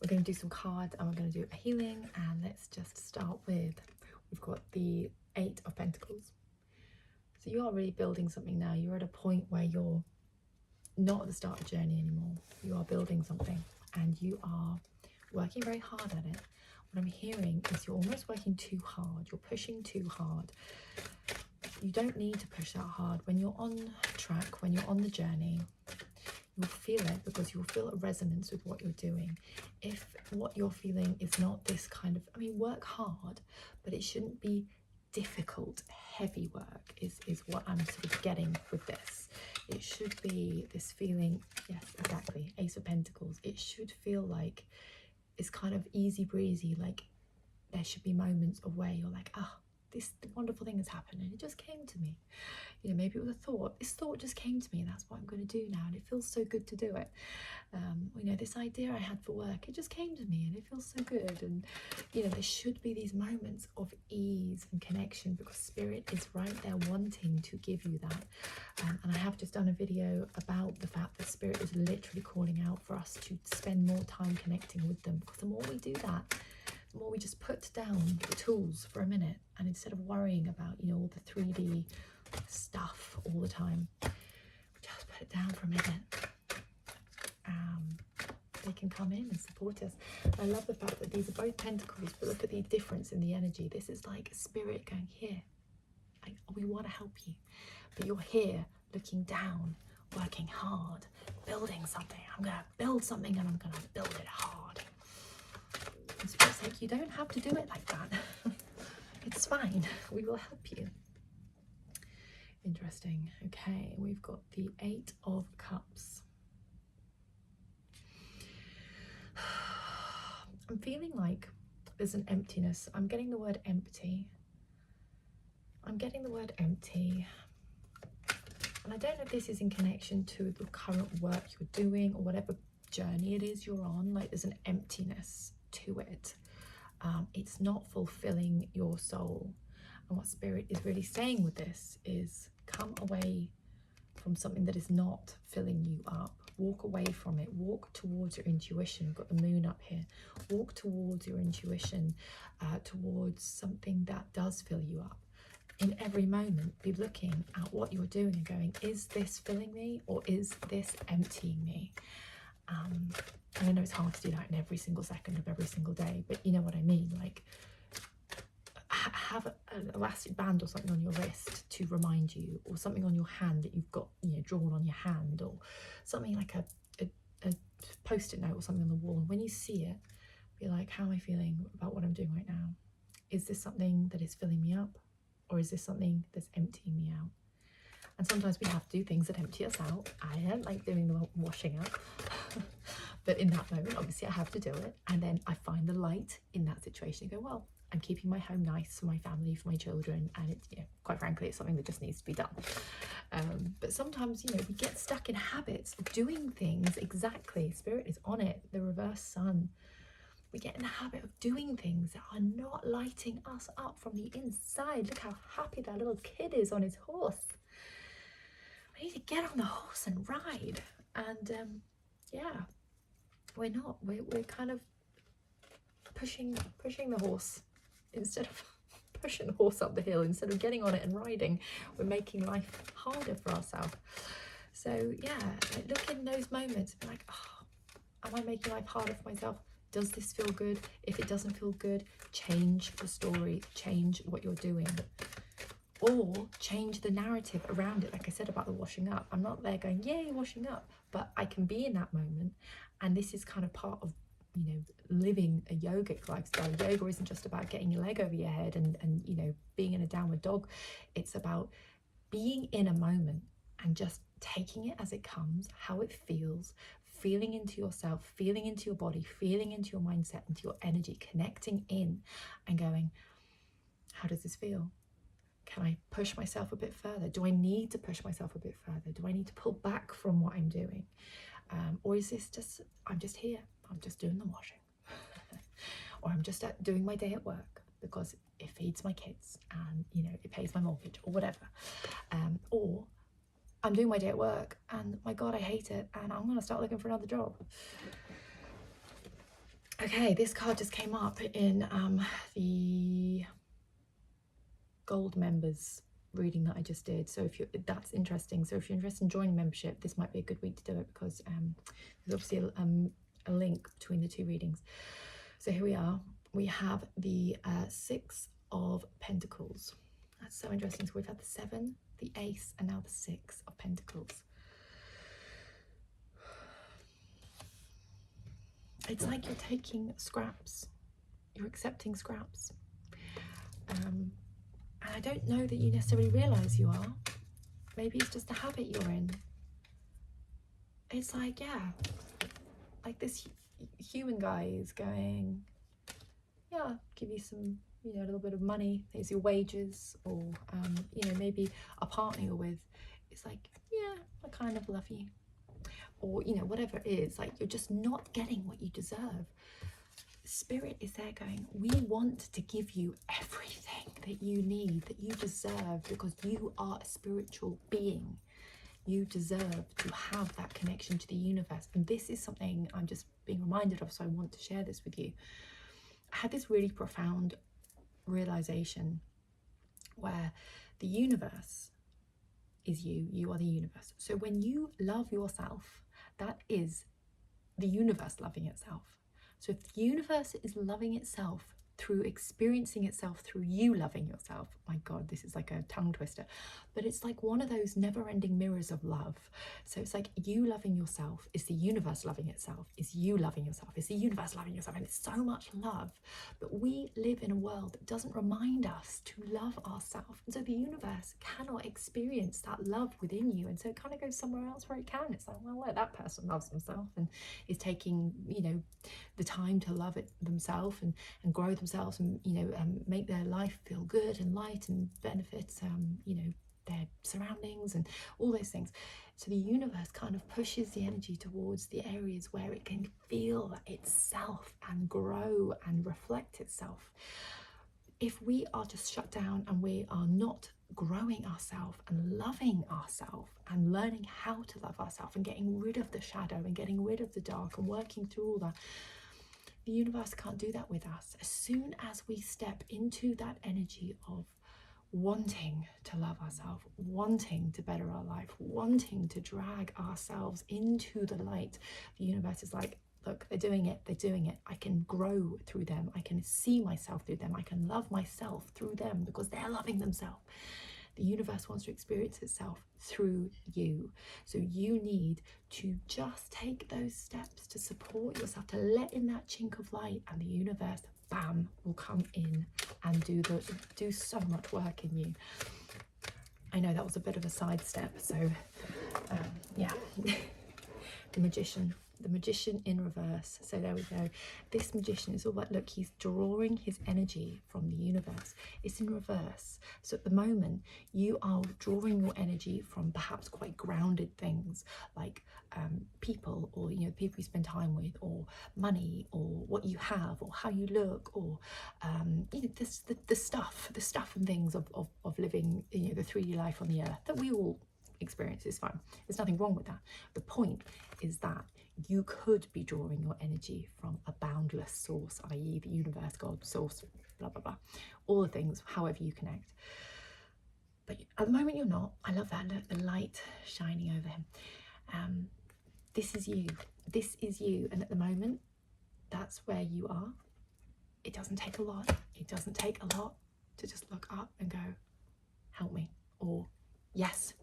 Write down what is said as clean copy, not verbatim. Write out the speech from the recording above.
We're going to do some cards and we're going to do a healing. And let's just start with, we've got the 8 of Pentacles. So you are really building something now. You're at a point where you're not at the start of the journey anymore. You are building something and you are working very hard at it. What I'm hearing is you're almost working too hard. You're pushing too hard. You don't need to push that hard. When you're on track, when you're on the journey, you'll feel it, because you'll feel a resonance with what you're doing. If what you're feeling is not this kind of, I mean, work hard, but it shouldn't be difficult, heavy work is what I'm sort of getting with this. It should be this feeling, yes, exactly, Ace of Pentacles. It should feel like it's kind of easy breezy, like there should be moments of where you're like, ah, this wonderful thing has happened and it just came to me. You know, maybe it was a thought. This thought just came to me and that's what I'm going to do now, and it feels so good to do it. You know, this idea I had for work, it just came to me and it feels so good. And you know, there should be these moments of ease and connection, because Spirit is right there wanting to give you that. And I have just done a video about the fact that Spirit is literally calling out for us to spend more time connecting with them, because the more we do that, the more we just put down the tools for a minute, and instead of worrying about, you know, all the 3D stuff all the time, just put it down for a minute. They can come in and support us. I love the fact that these are both pentacles, but look at the difference in the energy. This is like Spirit going, here, we want to help you, but you're here looking down, working hard, building something. I'm going to build something and I'm going to build it hard. And Spirit's like, you don't have to do it like that. It's fine. We will help you. Interesting. Okay, we've got the 8 of Cups. I'm feeling like there's an emptiness. I'm getting the word empty. I'm getting the word empty. And I don't know if this is in connection to the current work you're doing or whatever journey it is you're on. Like there's an emptiness to it. It's not fulfilling your soul. And what Spirit is really saying with this is come away from something that is not filling you up. Walk away from it. Walk towards your intuition. We've got the moon up here. Walk towards your intuition, towards something that does fill you up. In every moment, be looking at what you're doing and going, is this filling me or is this emptying me? And I know it's hard to do that in every single second of every single day, but you know what I mean. Like, have an elastic band or something on your wrist to remind you, or something on your hand that you've got, you know, drawn on your hand, or something like a post-it note or something on the wall. And when you see it, be like, how am I feeling about what I'm doing right now? Is this something that is filling me up, or is this something that's emptying me out? And sometimes we have to do things that empty us out. I don't like doing the washing up. But in that moment, obviously I have to do it. And then I find the light in that situation and go, well, I'm keeping my home nice for my family, for my children. And it's, you know, quite frankly, it's something that just needs to be done. But sometimes, you know, we get stuck in habits of doing things exactly. Spirit is on it, the reverse sun. We get in the habit of doing things that are not lighting us up from the inside. Look how happy that little kid is on his horse. We need to get on the horse and ride. And yeah, we're not. We're kind of pushing the horse instead of pushing the horse up the hill. Instead of getting on it and riding, we're making life harder for ourselves. So yeah, like look in those moments and be like, oh, am I making life harder for myself? Does this feel good? If it doesn't feel good, change the story, change what you're doing, or change the narrative around it. Like I said about the washing up, I'm not there going, yay, washing up, but I can be in that moment. And this is kind of part of, you know, living a yogic lifestyle. Yoga isn't just about getting your leg over your head and you know, being in a downward dog. It's about being in a moment and just taking it as it comes, how it feels, feeling into yourself, feeling into your body, feeling into your mindset, into your energy, connecting in and going, how does this feel? Can I push myself a bit further? Do I need to push myself a bit further? Do I need to pull back from what I'm doing? Or is this just, I'm just here, I'm just doing the washing. Or I'm just doing my day at work because it feeds my kids and, you know, it pays my mortgage or whatever. Or I'm doing my day at work and my God, I hate it and I'm going to start looking for another job. Okay, this card just came up in the gold members reading that I just did. So if that's interesting. So if you're interested in joining membership, this might be a good week to do it, because there's obviously a link between the two readings. So here we are. We have the Six of Pentacles. That's so interesting. So we've had the 7, the Ace, and now the 6 of Pentacles. It's like you're taking scraps. You're accepting scraps. And I don't know that you necessarily realise you are. Maybe it's just a habit you're in. It's like, yeah, like this human guy is going, yeah, I'll give you some, you know, a little bit of money. There's your wages, or, you know, maybe a partner you're with. It's like, yeah, I kind of love you. Or, you know, whatever it is, like you're just not getting what you deserve. Spirit is there going, we want to give you everything that you need, that you deserve, because you are a spiritual being. You deserve to have that connection to the universe. And this is something I'm just being reminded of, so I want to share this with you. I had this really profound realization where the universe is you. You are the universe. So when you love yourself, that is the universe loving itself. So if the universe is loving itself through experiencing itself through you loving yourself, my God, this is like a tongue twister, but it's like one of those never-ending mirrors of love. So it's like you loving yourself is the universe loving itself, is you loving yourself, is the universe loving yourself, and it's so much love. But we live in a world that doesn't remind us to love ourselves, and so the universe cannot experience that love within you, and so it kind of goes somewhere else where it can. It's like, well, let that person love themselves and is taking, you know, the time to love it themselves and grow themselves, and, you know, make their life feel good and light and benefit, you know, their surroundings and all those things. So the universe kind of pushes the energy towards the areas where it can feel itself and grow and reflect itself. If we are just shut down and we are not growing ourselves and loving ourselves and learning how to love ourselves and getting rid of the shadow and getting rid of the dark and working through all that, the universe can't do that with us. As soon as we step into that energy of wanting to love ourselves, wanting to better our life, wanting to drag ourselves into the light, the universe is like, look, they're doing it, I can grow through them, I can see myself through them, I can love myself through them because they're loving themselves. The universe wants to experience itself through you. So you need to just take those steps to support yourself, to let in that chink of light, and the universe, bam, will come in and do so much work in you. I know that was a bit of a sidestep, so yeah. The magician in reverse. So there we go. This magician is all like, look, he's drawing his energy from the universe. It's in reverse. So at the moment, you are drawing your energy from perhaps quite grounded things like people, or, you know, people you spend time with, or money, or what you have, or how you look, or you know, the stuff and things of living, you know, the 3D life on the earth that we all experience. Is fine. There's nothing wrong with that. The point is that you could be drawing your energy from a boundless source, i.e. the universe, God, source, blah blah blah, all the things, however you connect. But at the moment you're not. I love that. Look, the light shining over him. This is you. This is you. And at the moment, that's where you are. It doesn't take a lot. It doesn't take a lot to just look up and go, help me, or yes,